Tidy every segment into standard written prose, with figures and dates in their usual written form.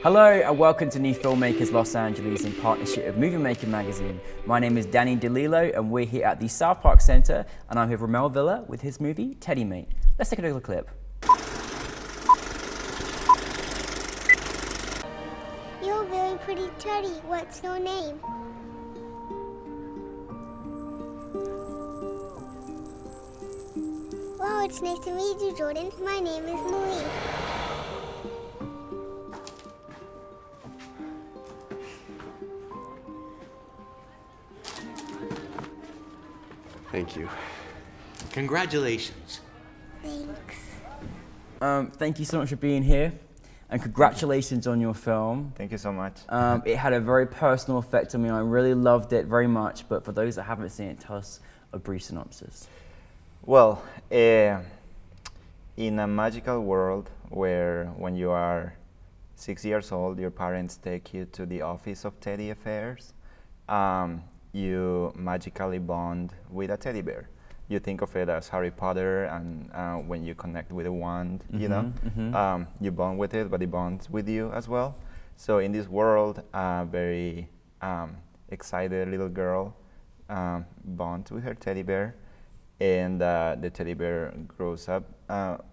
Hello and welcome to NewFilmmakers Los Angeles in partnership with Movie Maker magazine. My name is Danny DeLillo and we're here at the South Park Center and I'm here with Rommel Villa with his movie Teddy Mate. Let's take a little clip. You're a very pretty teddy. What's your name? Well, it's nice to meet you, Jordan. My name is Marie. Thank you. Congratulations. Thanks. Thank you so much for being here and congratulations on your film. Thank you so much. It had a very personal effect on me. I really loved it very much, but for those that haven't seen it, tell us a brief synopsis. Well, in a magical world where when you are 6 years old, your parents take you to the office of teddy affairs, you magically bond with a teddy bear. You think of it as Harry Potter, and when you connect with a wand, you know, you bond with it, but it bonds with you as well. So in this world, a very excited little girl bonds with her teddy bear, and the teddy bear grows up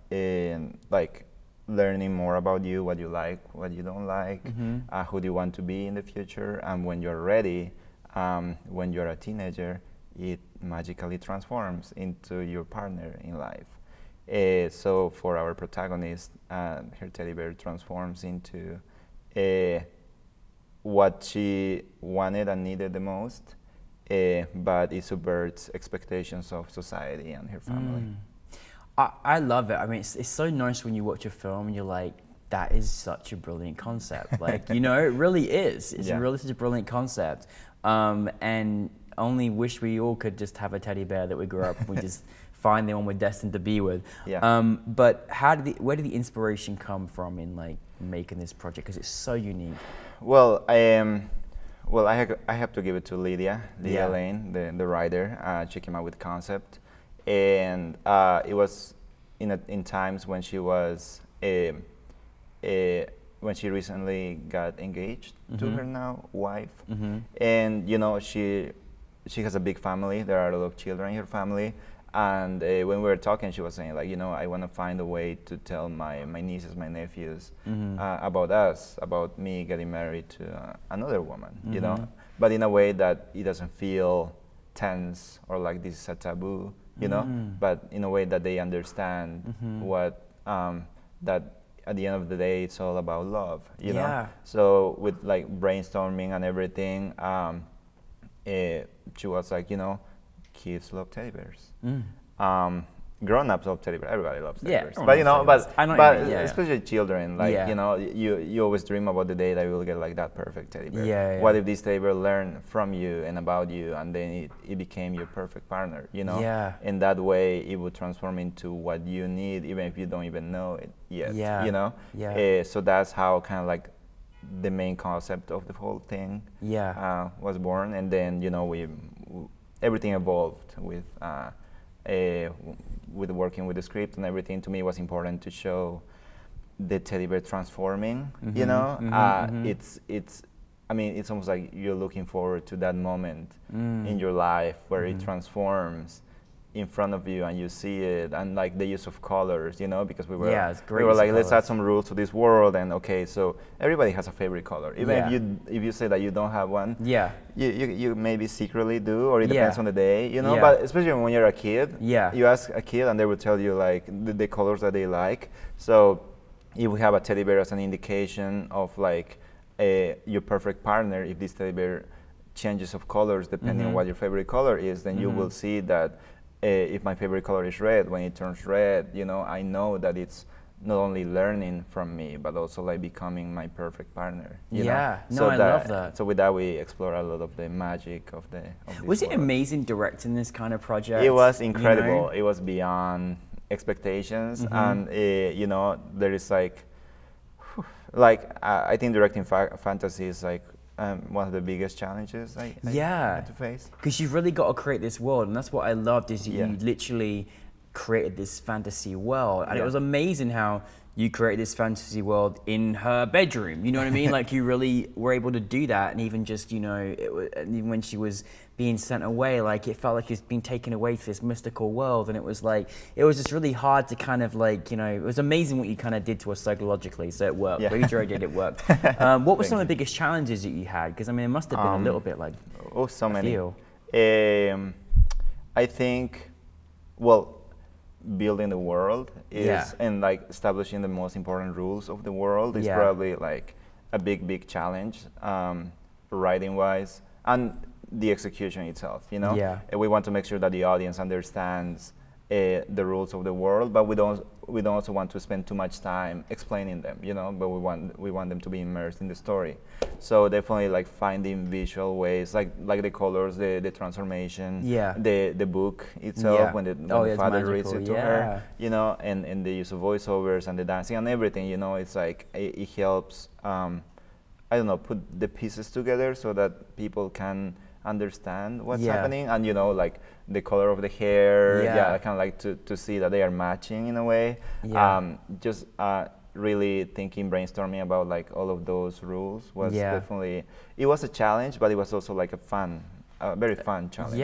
in like learning more about you, what you like, what you don't like, who do you want to be in the future, and when you're ready, when you're a teenager, it magically transforms into your partner in life. So for our protagonist, her teddy bear transforms into what she wanted and needed the most, but it subverts expectations of society and her family. I love it. I mean, it's so nice when you watch a film and you're like, that is such a brilliant concept. Like, you know, it really is. It's really such a brilliant concept. And only wish we all could just have a teddy bear that we grew up, we just find the one we're destined to be with. But where did the inspiration come from in like making this project? Because it's so unique. Well, I have to give it to Lydia Lane, the writer. She came out with the concept, and it was in times when she was when she recently got engaged to her now wife, and you know she has a big family. There are a lot of children in her family, and when we were talking, she was saying like, you know, I want to find a way to tell my nieces, my nephews about us, about me getting married to another woman, you know, but in a way that it doesn't feel tense or like this is a taboo, you know, but in a way that they understand what that. At the end of the day, it's all about love, you know? So with like brainstorming and everything, she was like, you know, kids love teddy bears. Grown-ups love teddy bears. Everybody loves teddy bears. But you know, but especially children, like you know, you always dream about the day that you will get like that perfect teddy bear. What if this teddy bear learned from you and about you, and then it became your perfect partner, you know? In that way, it would transform into what you need, even if you don't even know it yet, you know? So that's how kind of like the main concept of the whole thing was born, and then you know everything evolved with working with the script and everything. To me, it was important to show the teddy bear transforming. You know, it's. I mean, it's almost like you're looking forward to that moment in your life where it transforms in front of you and you see it, and like the use of colors, you know, because we were like, let's add some rules to this world, and okay, so everybody has a favorite color, even if you say that you don't have one, you maybe secretly do, or it depends on the day, you know. But especially when you're a kid, you ask a kid and they will tell you like the colors that they like. So if we have a teddy bear as an indication of like your perfect partner, if this teddy bear changes of colors depending on what your favorite color is, then you will see that if my favorite color is red, when it turns red, you know, I know that it's not only learning from me, but also like becoming my perfect partner. You know? No, I love that. So with that, we explore a lot of the magic of this Was it world. Amazing directing this kind of project? It was incredible. You know? It was beyond expectations, and you know, there is like I think directing fantasy is like one of the biggest challenges I had to face. Because you've really got to create this world, and that's what I loved is you literally created this fantasy world, and it Yeah. was amazing how you created this fantasy world in her bedroom. You know what I mean? Like you really were able to do that, and even just and even when she was being sent away, like it felt like she was being taken away to this mystical world, and it was just really hard to kind of it was amazing what you kind of did to us psychologically. So it worked. Yeah. What you did, it worked. What were some of Thank the biggest challenges that you had? Because I mean, it must have been a little bit like so many. feel. I think, well, building the world is and like establishing the most important rules of the world is probably like a big challenge, writing wise, and the execution itself. And we want to make sure that the audience understands the rules of the world, but we don't also want to spend too much time explaining them, but we want them to be immersed in the story. So definitely like finding visual ways, like the colors, the transformation, the book itself when the father reads it to her, and the use of voiceovers and the dancing and everything, it's like it helps put the pieces together so that people can understand what's happening, and like the color of the hair, I kind of like to see that they are matching in a way. Just really brainstorming about like all of those rules was definitely, it was a challenge, but it was also like a very fun challenge.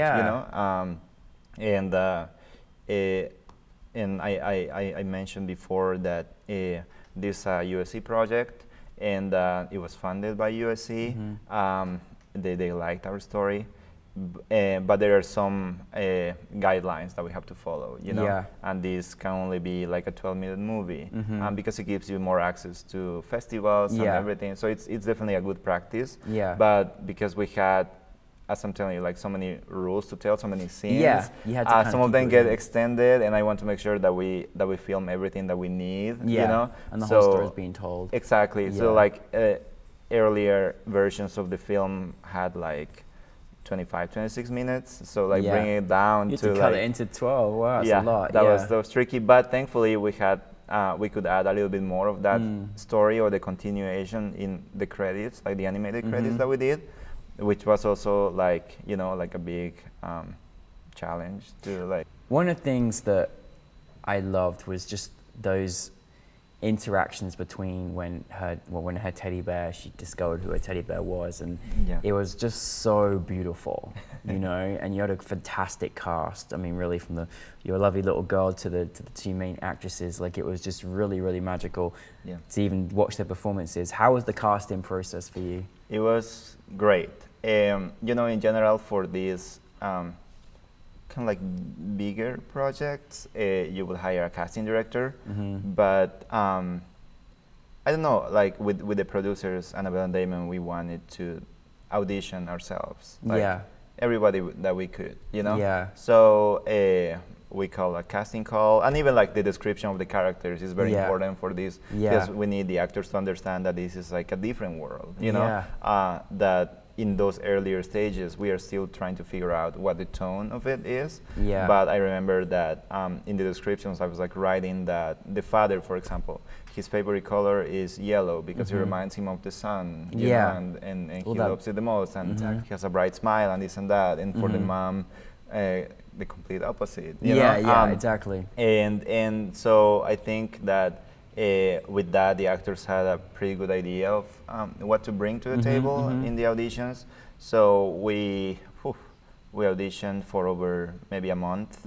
And I mentioned before that this USC project, and it was funded by USC. They liked our story, but there are some guidelines that we have to follow, and this can only be like a 12-minute movie, because it gives you more access to festivals and everything. So it's definitely a good practice. But because we had, as I'm telling you, like so many rules to tell, so many scenes, you had to some of them get extended, and I want to make sure that we film everything that we need. And the whole story is being told. Exactly. So like earlier versions of the film had like 25, 26 minutes. So like bringing it down you to cut it into 12. Wow, that's a lot. That was tricky. But thankfully we could add a little bit more of that story or the continuation in the credits, like the animated credits that we did, which was also like like a big challenge to like. One of the things that I loved was just those interactions between when her teddy bear, she discovered who her teddy bear was, and it was just so beautiful, and you had a fantastic cast. I mean, really, from your lovely little girl to the two main actresses, like it was just really magical to even watch their performances. How was the casting process for you? It was great. In general, for these kind of like bigger projects, you will hire a casting director, but I don't know, like with the producers, Annabelle and Damon, we wanted to audition ourselves, like everybody that we could, So we call a casting call, and even like the description of the characters is very important for this, because we need the actors to understand that this is like a different world, that in those earlier stages, we are still trying to figure out what the tone of it is. But I remember that in the descriptions, I was like writing that the father, for example, his favorite color is yellow because it reminds him of the sun, you know, and he loves it the most, and he has a bright smile and this and that. And for the mom, the complete opposite. You know? Exactly. And so I think that with that, the actors had a pretty good idea of what to bring to the table in the auditions. So we auditioned for over maybe a month,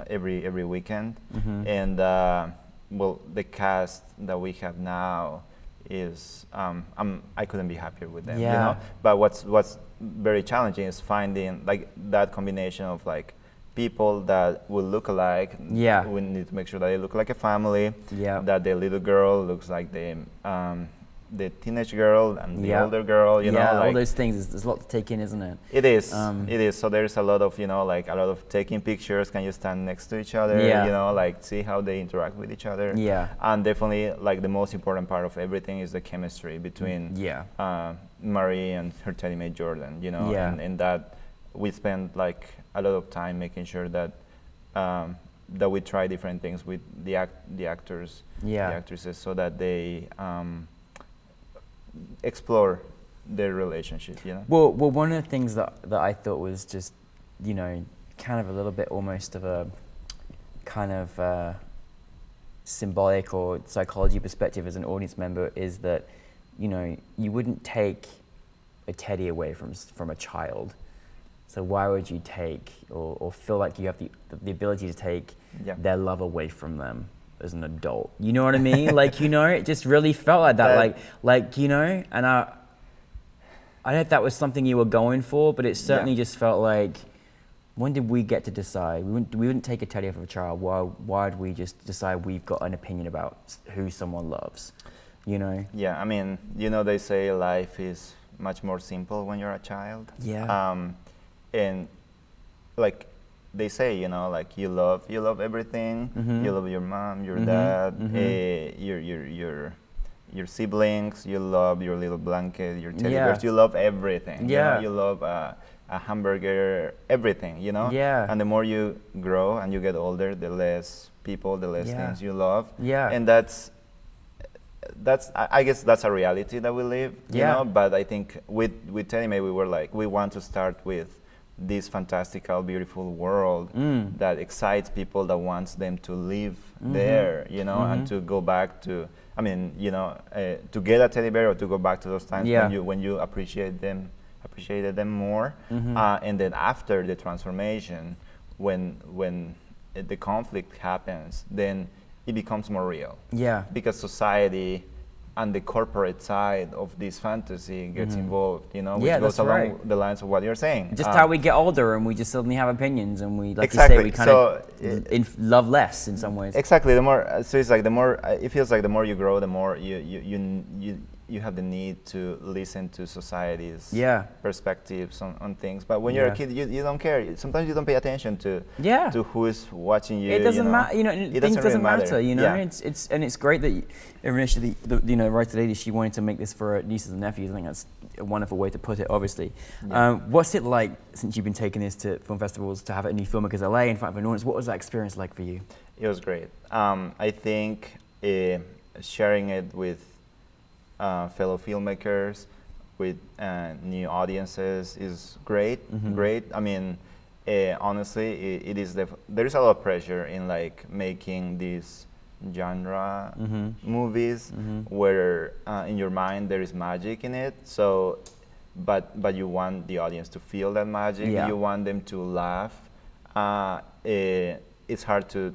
every weekend. And well, the cast that we have now is I couldn't be happier with them. You know? But what's very challenging is finding like that combination of like people that will look alike. We need to make sure that they look like a family. That the little girl looks like the teenage girl and the older girl. You know, like all those things. There's a lot to take in, isn't it? It is. It is. So there's a lot of like a lot of taking pictures. Can you stand next to each other? You know, like see how they interact with each other. And definitely, like the most important part of everything is the chemistry between Marie and her teammate Jordan. You know, and that we spend like a lot of time making sure that that we try different things with the actors, the actresses, so that they explore their relationship. You know. Well, one of the things that I thought was just, you know, kind of a little bit almost of a kind of symbolic or psychology perspective as an audience member is that, you know, you wouldn't take a teddy away from a child. So why would you take or feel like you have the ability to take their love away from them as an adult? You know what I mean? Like, you know, it just really felt like that. Like, you know, and I don't know if that was something you were going for, but it certainly just felt like, when did we get to decide? We wouldn't take a teddy off of a child. Why did we just decide we've got an opinion about who someone loves? You know? Yeah, I mean, you know, they say life is much more simple when you're a child. Yeah. And like they say, you know, like you love everything. Mm-hmm. You love your mom, your dad, your siblings. You love your little blanket, your teddy bears. You love everything. Yeah. You love a hamburger, everything. You know. Yeah. And the more you grow and you get older, the less people, the less things you love. Yeah. And that's I guess that's a reality that we live. You know. But I think with Teddy May, we were like, we want to start with this fantastical, beautiful world that excites people, that wants them to live there, you know, and to go back to, I mean, you know, to get a teddy bear or to go back to those times when you appreciated them more, and then after the transformation, when the conflict happens, then it becomes more real. Yeah. Because society and the corporate side of this fantasy gets involved, you know, which goes along the lines of what you're saying. Just how we get older and we just suddenly have opinions and we, like exactly. you say, we kind of love less in some ways. Exactly. The more, so it's like the more, it feels like the more you grow, the more you have the need to listen to society's perspectives on things. But when you're a kid, you don't care. Sometimes you don't pay attention to who is watching you. It doesn't matter. You know, it things doesn't really matter. You know, it's great that initially, you know, right today she wanted to make this for her nieces and nephews. I think that's a wonderful way to put it. Obviously, what's it like since you've been taking this to film festivals to have it in NewFilmmakers LA in front of an audience? What was that experience like for you? It was great. I think sharing it with fellow filmmakers, with new audiences is great. Great. I mean, honestly, it is there is a lot of pressure in like making these genre movies where in your mind there is magic in it. So, but you want the audience to feel that magic. You want them to laugh. It's hard to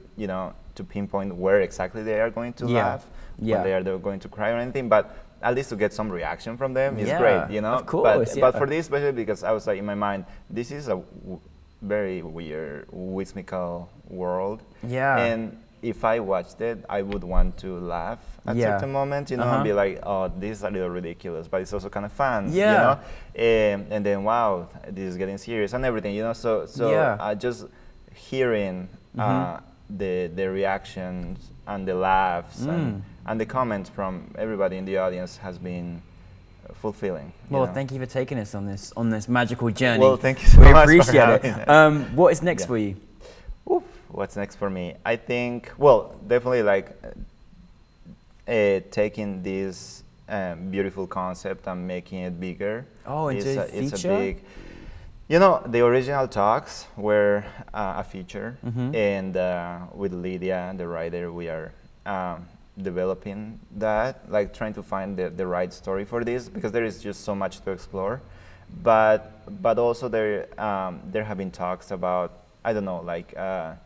to pinpoint where exactly they are going to laugh, when they're going to cry or anything, but at least to get some reaction from them is great, you know. Of course, but for this, especially because I was like in my mind, this is a very weird, whimsical world. Yeah. And if I watched it, I would want to laugh at certain moments, you know, and be like, oh, this is a little ridiculous, but it's also kind of fun, you know. And then, wow, this is getting serious and everything, you know. So just hearing the reactions and the laughs and the comments from everybody in the audience has been fulfilling. Well, thank you for taking us on this magical journey. Well, thank you so much. We appreciate it. What is next for you? Oof, what's next for me? I think, well, definitely like taking this beautiful concept and making it bigger. Oh, into a feature? It's a big. You know, the original talks were a feature, and with Lydia, the writer, we are developing that, like trying to find the right story for this, because there is just so much to explore. But also there have been talks about, I don't know, like a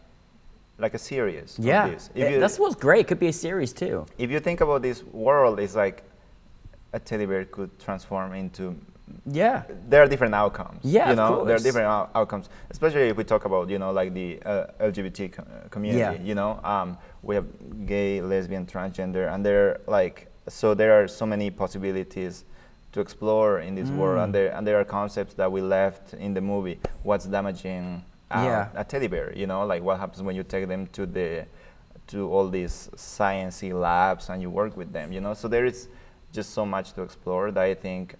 series. Yeah, of this. That's what's great. It could be a series too. If you think about this world, it's like a teddy bear could transform into. Yeah, there are different outcomes. Yeah, you know, of course. There are different outcomes, especially if we talk about, you know, like the LGBT community. Yeah. You know, we have gay, lesbian, transgender, and there are so many possibilities to explore in this world, and there are concepts that we left in the movie. What's damaging a teddy bear? You know, like what happens when you take them to all these sciencey labs and you work with them. You know, so there is just so much to explore that I think.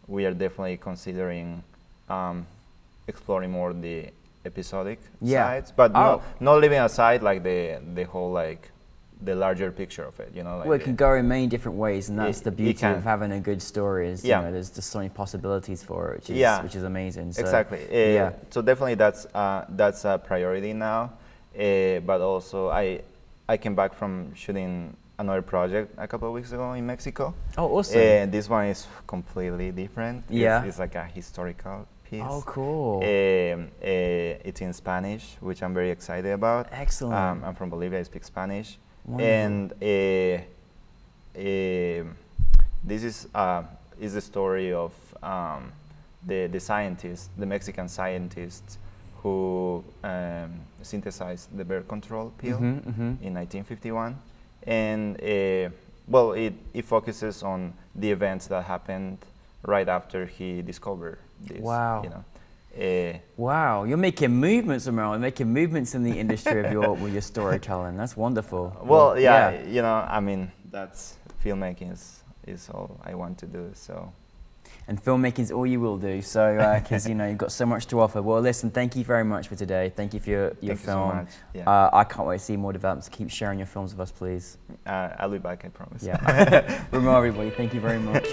We are definitely considering exploring more the episodic sides, but not leaving aside like the whole like the larger picture of it. You know, like well, it can go in many different ways, and that's the beauty of having a good story. Is you know, there's just so many possibilities for it, which is amazing. So, exactly. So definitely that's a priority now, but also I came back from shooting another project a couple of weeks ago in Mexico. Oh, awesome. And this one is completely different. Yeah. It's like a historical piece. Oh, cool. It's in Spanish, which I'm very excited about. Excellent. I'm from Bolivia, I speak Spanish. Wonderful. And this is the story of the scientist, the Mexican scientist who synthesized the birth control pill in 1951. And well, it focuses on the events that happened right after he discovered this. Wow. You know, wow, you're making movements, Rommel. You're making movements in the industry of with your storytelling. That's wonderful. well, yeah, you know, I mean, that's filmmaking is all I want to do. So. And filmmaking is all you will do. So, because you know you've got so much to offer. Well, listen, thank you very much for today. Thank you for your Thank film. you so much. Yeah. I can't wait to see more developments. Keep sharing your films with us, please. I'll be back, I promise. Yeah. Rommel, everybody, thank you very much.